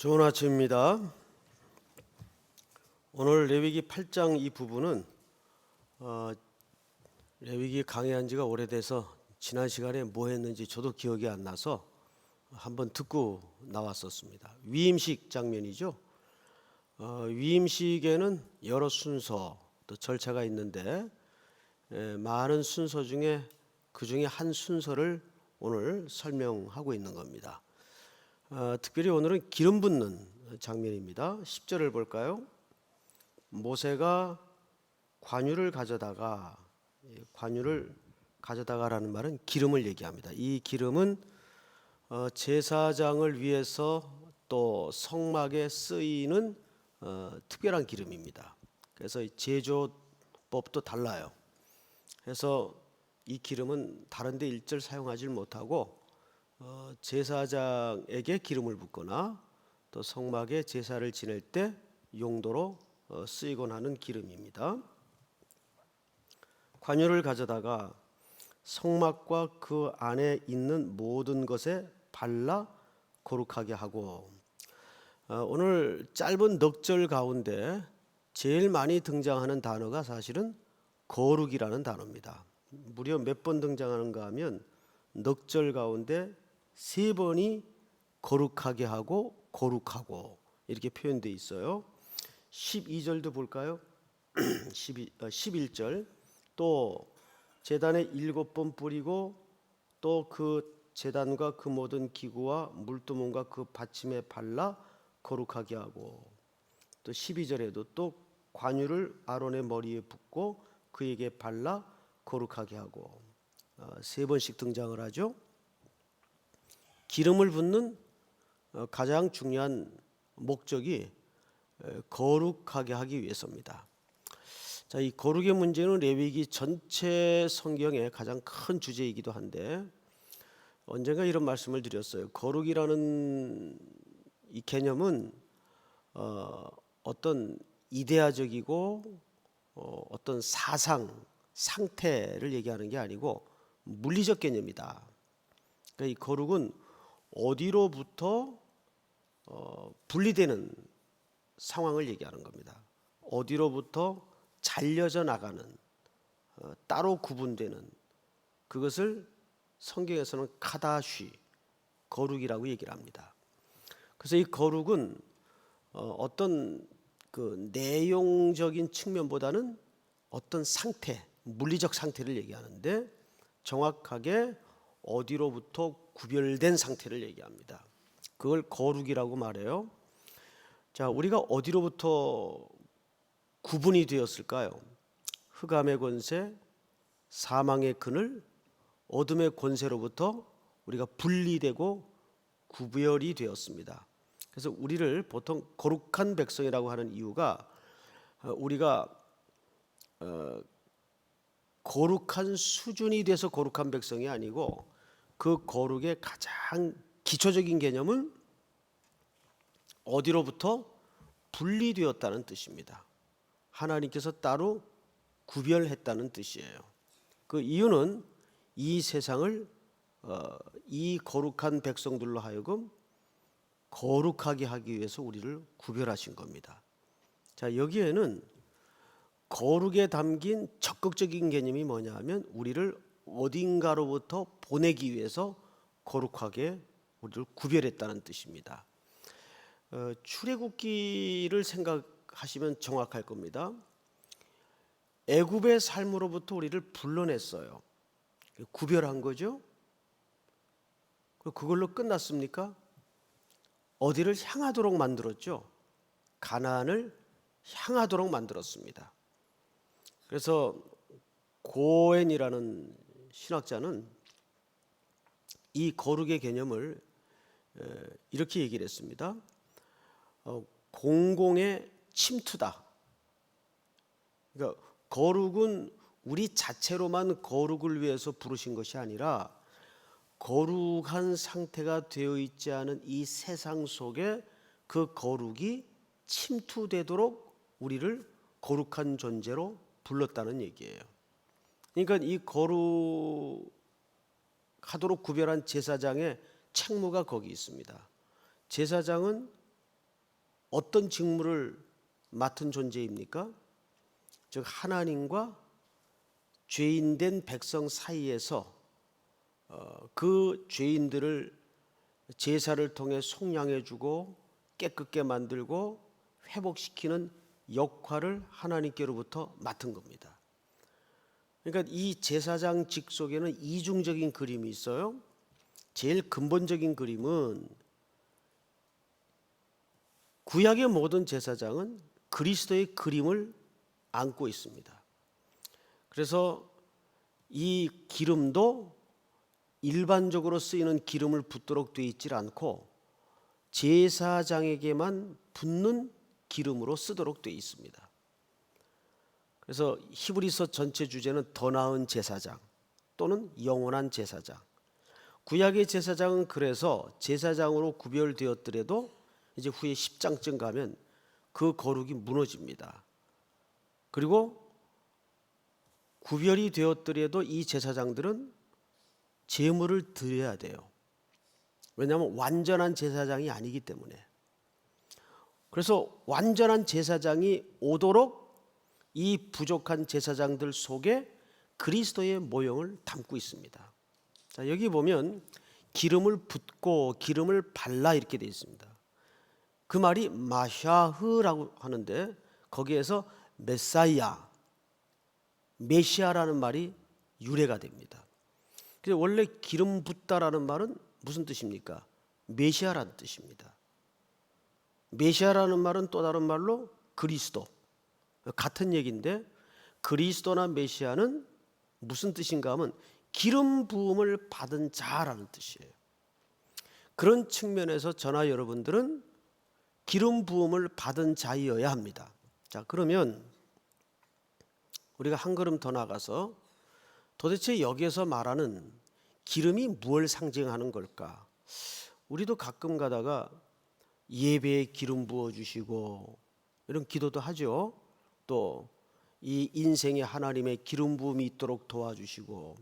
좋은 아침입니다. 오늘 레위기 8장 이 부분은 레위기 강의한 지가 오래돼서 지난 시간에 뭐 했는지 저도 기억이 안 나서 한번 듣고 나왔었습니다. 위임식 장면이죠. 위임식에는 여러 순서 또 절차가 있는데 많은 순서 중에 그 중에 한 순서를 오늘 설명하고 있는 겁니다. 특별히 오늘은 기름 붓는 장면입니다. 10절을 볼까요? 모세가 관유를 가져다가라는 말은 기름을 얘기합니다. 이 기름은 제사장을 위해서 또 성막에 쓰이는 특별한 기름입니다. 그래서 제조법도 달라요. 그래서 이 기름은 다른 데 일절 사용하지 못하고 제사장에게 기름을 붓거나 또 성막에 제사를 지낼 때 용도로 쓰이곤 하는 기름입니다. 관유를 가져다가 성막과 그 안에 있는 모든 것에 발라 거룩하게 하고, 오늘 짧은 넉절 가운데 제일 많이 등장하는 단어가 사실은 거룩이라는 단어입니다. 무려 몇 번 등장하는가 하면 넉절 가운데 3번이 거룩하게 하고 거룩하고 이렇게 표현되어 있어요. 12절도 볼까요? 11절 또 제단에 7번 뿌리고 또 그 제단과 그 모든 기구와 물두멍과 그 받침에 발라 거룩하게 하고, 또 12절에도 또 관유를 아론의 머리에 붓고 그에게 발라 거룩하게 하고, 3번씩 등장을 하죠. 기름을 붓는 가장 중요한 목적이 거룩하게 하기 위해서입니다. 자, 이 거룩의 문제는 레위기 전체 성경의 가장 큰 주제이기도 한데, 언젠가 이런 말씀을 드렸어요. 거룩이라는 이 개념은 어떤 이데아적이고 어떤 사상, 상태를 얘기하는 게 아니고 물리적 개념이다. 그러니까 이 거룩은 어디로부터 분리되는 상황을 얘기하는 겁니다. 어디로부터 잘려져 나가는, 따로 구분되는, 그것을 성경에서는 카다쉬, 거룩이라고 얘기를 합니다. 그래서 이 거룩은 어떤 그 내용적인 측면보다는 어떤 상태, 물리적 상태를 얘기하는데, 정확하게 어디로부터 구별된 상태를 얘기합니다. 그걸 거룩이라고 말해요. 자, 우리가 어디로부터 구분이 되었을까요? 흑암의 권세, 사망의 그늘, 어둠의 권세로부터 우리가 분리되고 구별이 되었습니다. 그래서 우리를 보통 거룩한 백성이라고 하는 이유가, 우리가 거룩한 수준이 돼서 거룩한 백성이 아니고, 그 거룩의 가장 기초적인 개념은 어디로부터 분리되었다는 뜻입니다. 하나님께서 따로 구별했다는 뜻이에요. 그 이유는 이 세상을 이 거룩한 백성들로 하여금 거룩하게 하기 위해서 우리를 구별하신 겁니다. 자, 여기에는 거룩에 담긴 적극적인 개념이 뭐냐 하면, 우리를 어딘가로부터 보내기 위해서 거룩하게 우리를 구별했다는 뜻입니다. 출애굽기를 생각하시면 정확할 겁니다. 애굽의 삶으로부터 우리를 불러냈어요. 구별한 거죠. 그걸로 끝났습니까? 어디를 향하도록 만들었죠. 가나안을 향하도록 만들었습니다. 그래서 고엔이라는 신학자는 이 거룩의 개념을 이렇게 얘기를 했습니다. 공공의 침투다. 그러니까 거룩은 우리 자체로만 거룩을 위해서 부르신 것이 아니라, 거룩한 상태가 되어 있지 않은 이 세상 속에 그 거룩이 침투되도록 우리를 거룩한 존재로 불렀다는 얘기예요. 그러니까 이 거룩하도록 구별한 제사장의 책무가 거기 있습니다. 제사장은 어떤 직무를 맡은 존재입니까? 즉 하나님과 죄인된 백성 사이에서 그 죄인들을 제사를 통해 속량해주고 깨끗게 만들고 회복시키는 역할을 하나님께로부터 맡은 겁니다. 그러니까 이 제사장 직 속에는 이중적인 그림이 있어요. 제일 근본적인 그림은 구약의 모든 제사장은 그리스도의 그림을 안고 있습니다. 그래서 이 기름도 일반적으로 쓰이는 기름을 붓도록 되어 있질 않고 제사장에게만 붓는 기름으로 쓰도록 되어 있습니다. 그래서 히브리서 전체 주제는 더 나은 제사장 또는 영원한 제사장. 구약의 제사장은 그래서 제사장으로 구별되었더라도 이제 후에 10장쯤 가면 그 거룩이 무너집니다. 그리고 구별이 되었더라도 이 제사장들은 제물을 드려야 돼요. 왜냐하면 완전한 제사장이 아니기 때문에. 그래서 완전한 제사장이 오도록 이 부족한 제사장들 속에 그리스도의 모형을 담고 있습니다. 자, 여기 보면 기름을 붓고 기름을 발라 이렇게 되어 있습니다. 그 말이 마샤흐라고 하는데 거기에서 메사이아, 메시아라는 말이 유래가 됩니다. 그래서 원래 기름 붓다라는 말은 무슨 뜻입니까? 메시아라는 뜻입니다. 메시아라는 말은 또 다른 말로 그리스도, 같은 얘기인데 그리스도나 메시아는 무슨 뜻인가 하면 기름 부음을 받은 자라는 뜻이에요. 그런 측면에서 저나 여러분들은 기름 부음을 받은 자이어야 합니다. 자, 그러면 우리가 한 걸음 더 나가서 도대체 여기에서 말하는 기름이 무엇을 상징하는 걸까? 우리도 가끔 가다가 예배에 기름 부어주시고 이런 기도도 하죠. 또 이 인생에 하나님의 기름 부음이 있도록 도와주시고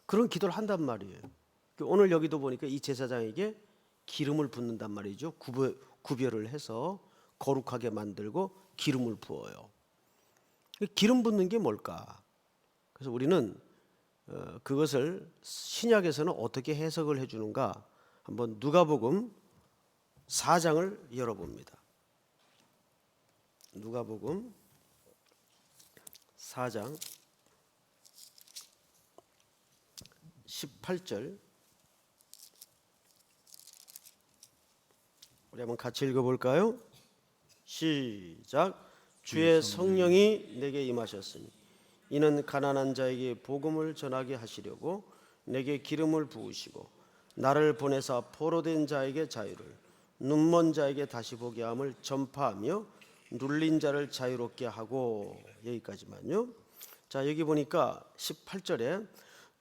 그런 기도를 한단 말이에요. 오늘 여기도 보니까 이 제사장에게 기름을 붓는단 말이죠. 구별을 해서 거룩하게 만들고 기름을 부어요. 기름 붓는 게 뭘까? 그래서 우리는 그것을 신약에서는 어떻게 해석을 해주는가 한번 누가복음 4장을 열어봅니다. 누가복음 4장 18절 우리 한번 같이 읽어볼까요? 시작. 주의 성령이 내게 임하셨으니 이는 가난한 자에게 복음을 전하게 하시려고 내게 기름을 부으시고 나를 보내사 포로된 자에게 자유를 눈먼 자에게 다시 보게 함을 전파하며 눌린 자를 자유롭게 하고 여기까지만요. 자, 여기 보니까 18절에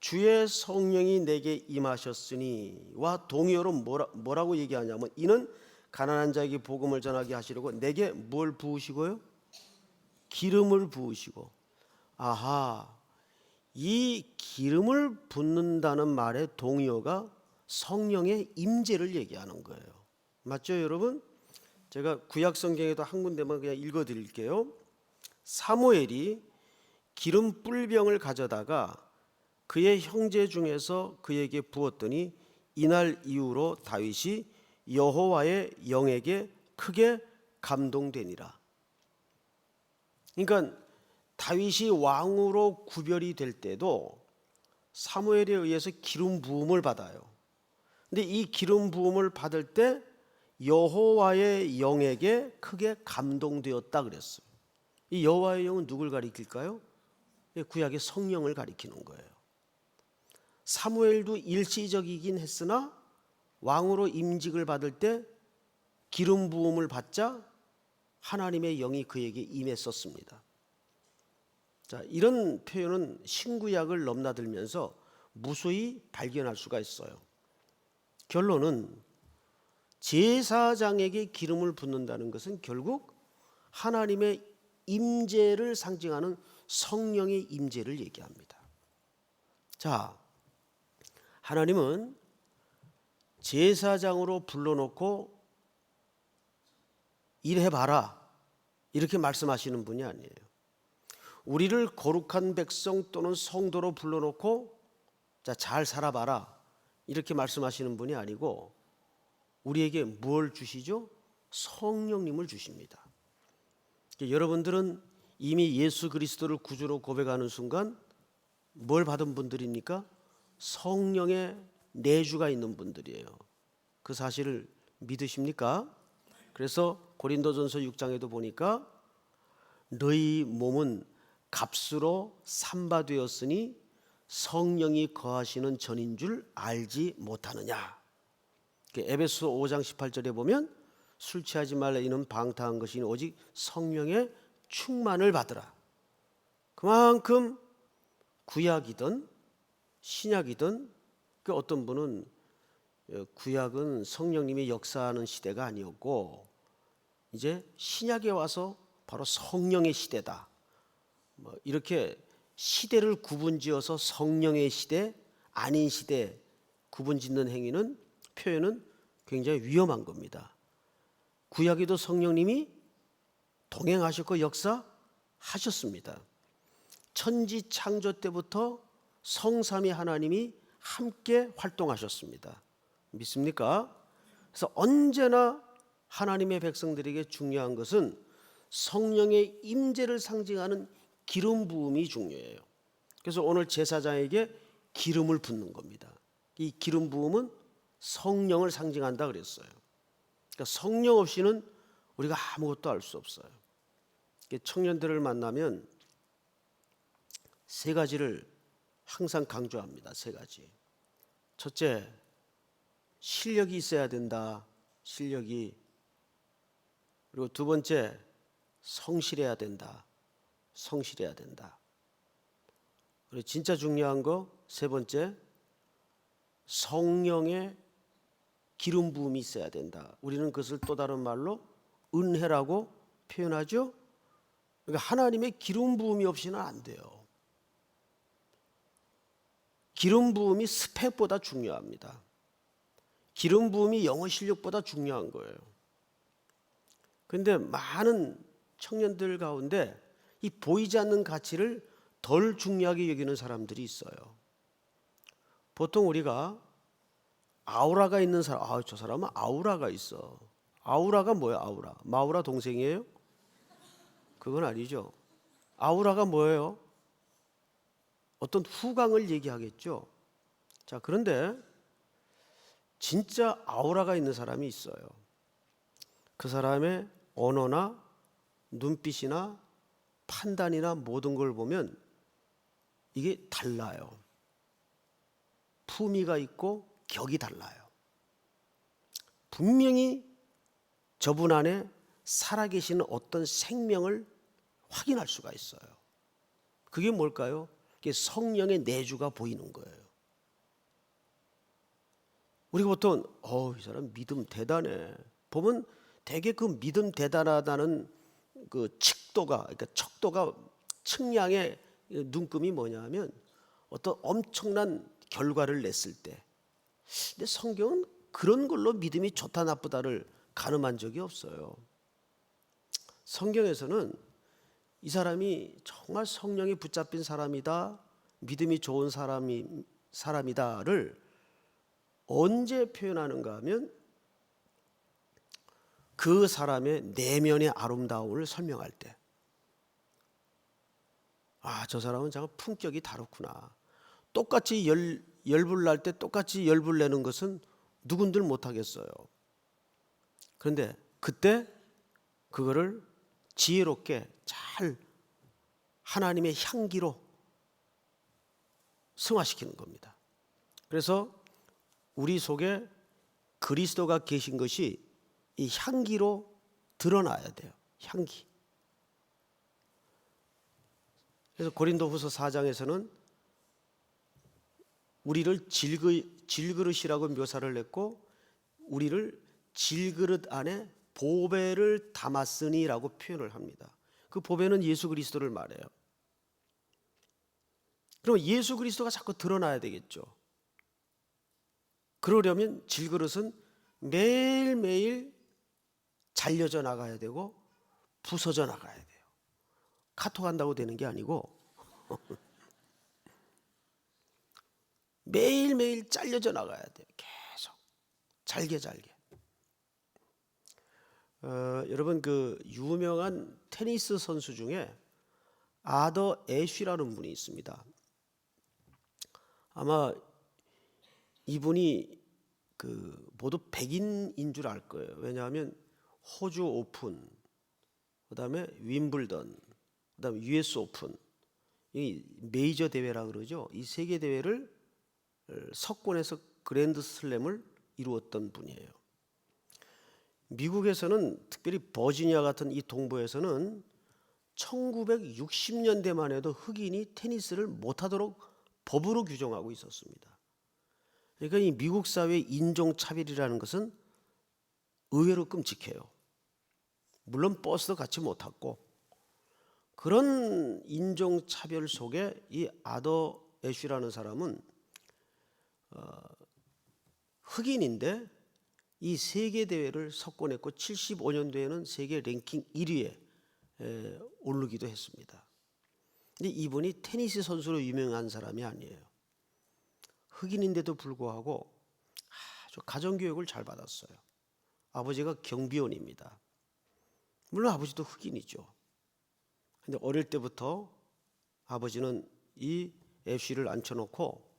주의 성령이 내게 임하셨으니와 동의어로 뭐라고 얘기하냐면 이는 가난한 자에게 복음을 전하게 하시려고 내게 뭘 부으시고요? 기름을 부으시고. 아하, 이 기름을 붓는다는 말의 동의어가 성령의 임재를 얘기하는 거예요. 맞죠, 여러분? 제가 구약 성경에도 한 군데만 그냥 읽어 드릴게요. 사무엘이 기름 뿔병을 가져다가 그의 형제 중에서 그에게 부었더니 이날 이후로 다윗이 여호와의 영에게 크게 감동되니라. 그러니까 다윗이 왕으로 구별이 될 때도 사무엘에 의해서 기름 부음을 받아요. 근데 이 기름 부음을 받을 때 여호와의 영에게 크게 감동되었다 그랬어요. 이 여호와의 영은 누굴 가리킬까요? 구약의 성령을 가리키는 거예요. 사무엘도 일시적이긴 했으나 왕으로 임직을 받을 때 기름 부음을 받자 하나님의 영이 그에게 임했었습니다. 자, 이런 표현은 신구약을 넘나들면서 무수히 발견할 수가 있어요. 결론은 제사장에게 기름을 붓는다는 것은 결국 하나님의 임재를 상징하는 성령의 임재를 얘기합니다. 자, 하나님은 제사장으로 불러놓고 일해봐라 이렇게 말씀하시는 분이 아니에요. 우리를 거룩한 백성 또는 성도로 불러놓고 자, 잘 살아봐라 이렇게 말씀하시는 분이 아니고 우리에게 뭘 주시죠? 성령님을 주십니다. 여러분들은 이미 예수 그리스도를 구주로 고백하는 순간 뭘 받은 분들입니까? 성령의 내주가 있는 분들이에요. 그 사실을 믿으십니까? 그래서 고린도전서 6장에도 보니까 너희 몸은 값으로 삼바되었으니 성령이 거하시는 전인 줄 알지 못하느냐. 에베소 5장 18절에 보면 술 취하지 말라 이는 방탕한 것이니 오직 성령의 충만을 받으라. 그만큼 구약이든 신약이든 어떤 분은 구약은 성령님이 역사하는 시대가 아니었고 이제 신약에 와서 바로 성령의 시대다. 이렇게 시대를 구분지어서 성령의 시대, 아닌 시대 구분짓는 행위는 표현은 굉장히 위험한 겁니다. 구약에도 성령님이 동행하셨고 역사하셨습니다. 천지 창조 때부터 성삼위 하나님이 함께 활동하셨습니다. 믿습니까? 그래서 언제나 하나님의 백성들에게 중요한 것은 성령의 임재를 상징하는 기름 부음이 중요해요. 그래서 오늘 제사장에게 기름을 붓는 겁니다. 이 기름 부음은 성령을 상징한다 그랬어요. 그러니까 성령 없이는 우리가 아무것도 할 수 없어요. 청년들을 만나면 세 가지를 항상 강조합니다. 세 가지. 첫째, 실력이 있어야 된다. 실력이. 그리고 두 번째, 성실해야 된다. 성실해야 된다. 그리고 진짜 중요한 거 세 번째, 성령의 기름 부음이 있어야 된다. 우리는 그것을 또 다른 말로 은혜라고 표현하죠. 그러니까 하나님의 기름 부음이 없이는 안 돼요. 기름 부음이 스펙보다 중요합니다. 기름 부음이 영어 실력보다 중요한 거예요. 그런데 많은 청년들 가운데 이 보이지 않는 가치를 덜 중요하게 여기는 사람들이 있어요. 보통 우리가 아우라가 있는 사람, 저 사람은 아우라가 있어. 아우라가 뭐야? 아우라. 마우라 동생이에요? 그건 아니죠. 아우라가 뭐예요? 어떤 후광을 얘기하겠죠. 자, 그런데 진짜 아우라가 있는 사람이 있어요. 그 사람의 언어나 눈빛이나 판단이나 모든 걸 보면 이게 달라요. 품위가 있고 격이 달라요. 분명히 저분 안에 살아계시는 어떤 생명을 확인할 수가 있어요. 그게 뭘까요? 그게 성령의 내주가 보이는 거예요. 우리가 보통 이 사람 믿음 대단해. 보면 되게 그 믿음 대단하다는 그 그러니까 척도가 측량의 눈금이 뭐냐면 어떤 엄청난 결과를 냈을 때. 근데 성경은 그런 걸로 믿음이 좋다 나쁘다를 가늠한 적이 없어요. 성경에서는 이 사람이 정말 성령이 붙잡힌 사람이다, 믿음이 좋은 사람이다를 언제 표현하는가 하면 그 사람의 내면의 아름다움을 설명할 때, 저 사람은 정말 품격이 다르구나. 똑같이 열불 날 때 똑같이 열불 내는 것은 누군들 못하겠어요. 그런데 그때 그거를 지혜롭게 잘 하나님의 향기로 승화시키는 겁니다. 그래서 우리 속에 그리스도가 계신 것이 이 향기로 드러나야 돼요. 향기. 그래서 고린도후서 4장에서는 우리를 질그릇이라고 묘사를 했고 우리를 질그릇 안에 보배를 담았으니라고 표현을 합니다. 그 보배는 예수 그리스도를 말해요. 그럼 예수 그리스도가 자꾸 드러나야 되겠죠. 그러려면 질그릇은 매일매일 잘려져 나가야 되고 부서져 나가야 돼요. 카톡 한다고 되는 게 아니고 매일매일 잘려져 나가야 돼요. 계속 잘게. 여러분 그 유명한 테니스 선수 중에 아더 애쉬라는 분이 있습니다. 아마 이분이 그 모두 백인인 줄 알 거예요. 왜냐하면 호주 오픈, 그다음에 윈블던, 그다음에 US 오픈, 이 메이저 대회라 그러죠. 이 세 개 대회를 석권에서 그랜드 슬램을 이루었던 분이에요. 미국에서는 특별히 버지니아 같은 이 동부에서는 1960년대만 해도 흑인이 테니스를 못하도록 법으로 규정하고 있었습니다. 그러니까 이 미국 사회의 인종차별이라는 것은 의외로 끔찍해요. 물론 버스도 같이 못 탔고, 그런 인종차별 속에 이 아더 애쉬라는 사람은 흑인인데 이 세계 대회를 석권했고 75년도에는 세계 랭킹 1위에 오르기도 했습니다. 근데 이분이 테니스 선수로 유명한 사람이 아니에요. 흑인인데도 불구하고 아주 가정교육을 잘 받았어요. 아버지가 경비원입니다. 물론 아버지도 흑인이죠. 근데 어릴 때부터 아버지는 이 애쉬를 앉혀놓고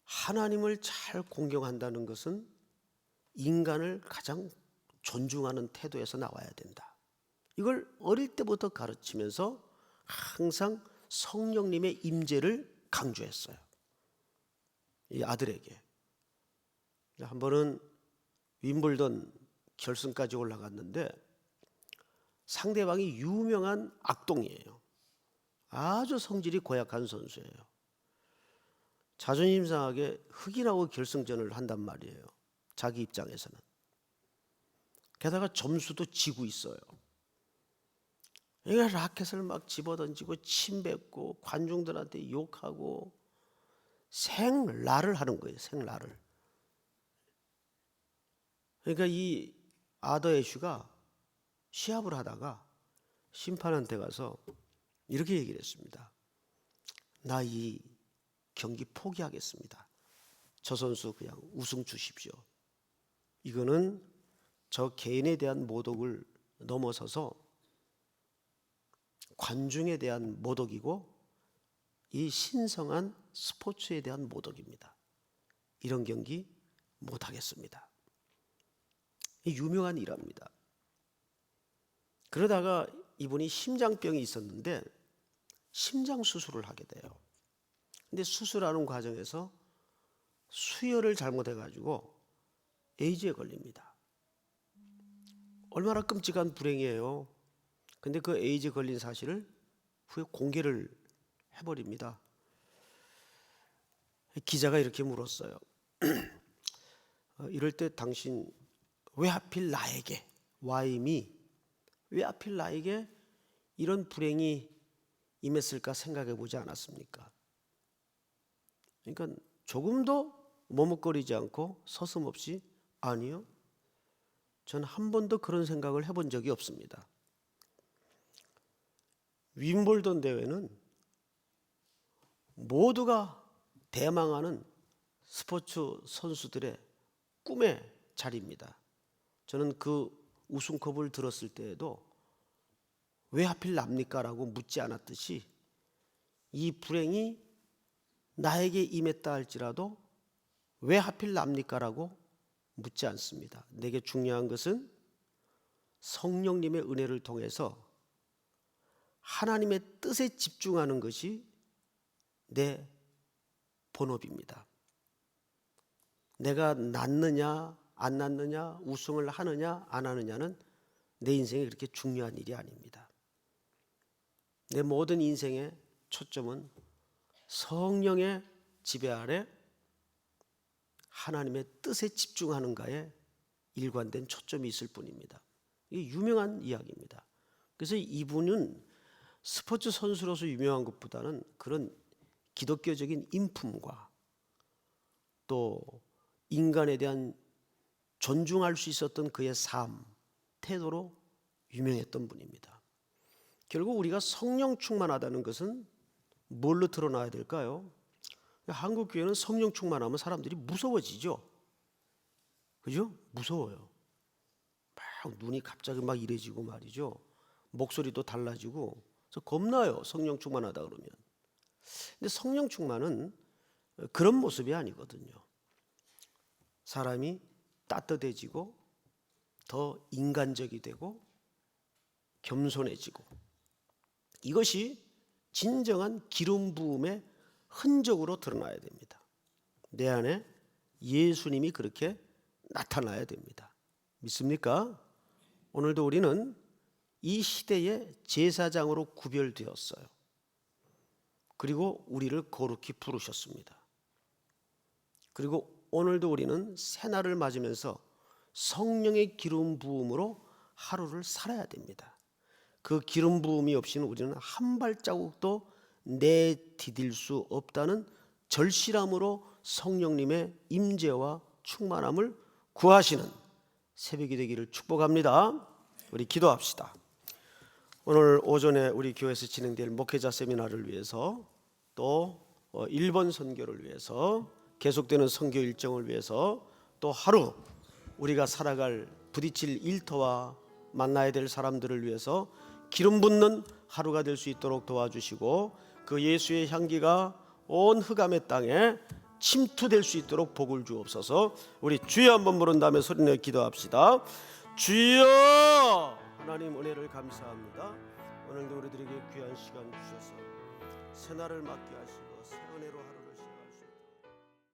하나님을 잘 공경한다는 것은 인간을 가장 존중하는 태도에서 나와야 된다. 이걸 어릴 때부터 가르치면서 항상 성령님의 임재를 강조했어요. 이 아들에게. 한 번은 윈블던 결승까지 올라갔는데 상대방이 유명한 악동이에요. 아주 성질이 고약한 선수예요. 자존심 상하게 흑인하고 결승전을 한단 말이에요. 자기 입장에서는. 게다가 점수도 지고 있어요. 그러니까 라켓을 막 집어던지고 침뱉고 관중들한테 욕하고 생라를 하는 거예요. 생라를. 그러니까 이 아더 애쉬가 시합을 하다가 심판한테 가서 이렇게 얘기를 했습니다. 나 이 경기 포기하겠습니다. 저 선수 그냥 우승 주십시오. 이거는 저 개인에 대한 모독을 넘어서서 관중에 대한 모독이고 이 신성한 스포츠에 대한 모독입니다. 이런 경기 못하겠습니다. 유명한 일화입니다. 그러다가 이분이 심장병이 있었는데 심장 수술을 하게 돼요. 근데 수술하는 과정에서 수혈을 잘못해가지고 에이즈에 걸립니다. 얼마나 끔찍한 불행이에요. 근데 그 에이즈 걸린 사실을 후에 공개를 해버립니다. 기자가 이렇게 물었어요. 이럴 때 당신 왜 하필 나에게, why me? 왜 하필 나에게 이런 불행이 임했을까 생각해 보지 않았습니까? 그러니까 조금도 머뭇거리지 않고 서슴없이 아니요. 전 한 번도 그런 생각을 해본 적이 없습니다. 윈블던 대회는 모두가 대망하는 스포츠 선수들의 꿈의 자리입니다. 저는 그 우승컵을 들었을 때에도 왜 하필 납니까? 라고 묻지 않았듯이 이 불행이 나에게 임했다 할지라도 왜 하필 납니까? 라고 묻지 않습니다. 내게 중요한 것은 성령님의 은혜를 통해서 하나님의 뜻에 집중하는 것이 내 본업입니다. 내가 낳느냐 안 낳느냐, 우승을 하느냐 안 하느냐는 내 인생에 그렇게 중요한 일이 아닙니다. 내 모든 인생의 초점은 성령의 지배 아래 하나님의 뜻에 집중하는가에 일관된 초점이 있을 뿐입니다. 이게 유명한 이야기입니다. 그래서 이분은 스포츠 선수로서 유명한 것보다는 그런 기독교적인 인품과 또 인간에 대한 존중할 수 있었던 그의 삶, 태도로 유명했던 분입니다. 결국 우리가 성령 충만하다는 것은 뭘로 드러나야 될까요? 한국 교회는 성령 충만하면 사람들이 무서워지죠. 그죠? 무서워요. 막 눈이 갑자기 막 이래지고 말이죠. 목소리도 달라지고. 그래서 겁나요. 성령 충만하다 그러면. 근데 성령 충만은 그런 모습이 아니거든요. 사람이 따뜻해지고 더 인간적이 되고 겸손해지고, 이것이 진정한 기름 부음의 흔적으로 드러나야 됩니다. 내 안에 예수님이 그렇게 나타나야 됩니다. 믿습니까? 오늘도 우리는 이 시대의 제사장으로 구별되었어요. 그리고 우리를 거룩히 부르셨습니다. 그리고 오늘도 우리는 새날을 맞으면서 성령의 기름 부음으로 하루를 살아야 됩니다. 그 기름 부음이 없이는 우리는 한 발자국도 내디딜 수 없다는 절실함으로 성령님의 임재와 충만함을 구하시는 새벽이 되기를 축복합니다. 우리 기도합시다. 오늘 오전에 우리 교회에서 진행될 목회자 세미나를 위해서, 또 일본 선교를 위해서, 계속되는 선교 일정을 위해서, 또 하루 우리가 살아갈 부딪힐 일터와 만나야 될 사람들을 위해서 기름 붓는 하루가 될 수 있도록 도와주시고, 그 예수의 향기가 온 흑암의 땅에 침투될 수 있도록 복을 주옵소서. 우리 주여 한번 부른 다음에 소리내어 기도합시다. 주여! 하나님 은혜를 감사합니다. 오늘도 우리들에게 귀한 시간 주셔서 새날을 맞게 하시고 새 은혜로 하루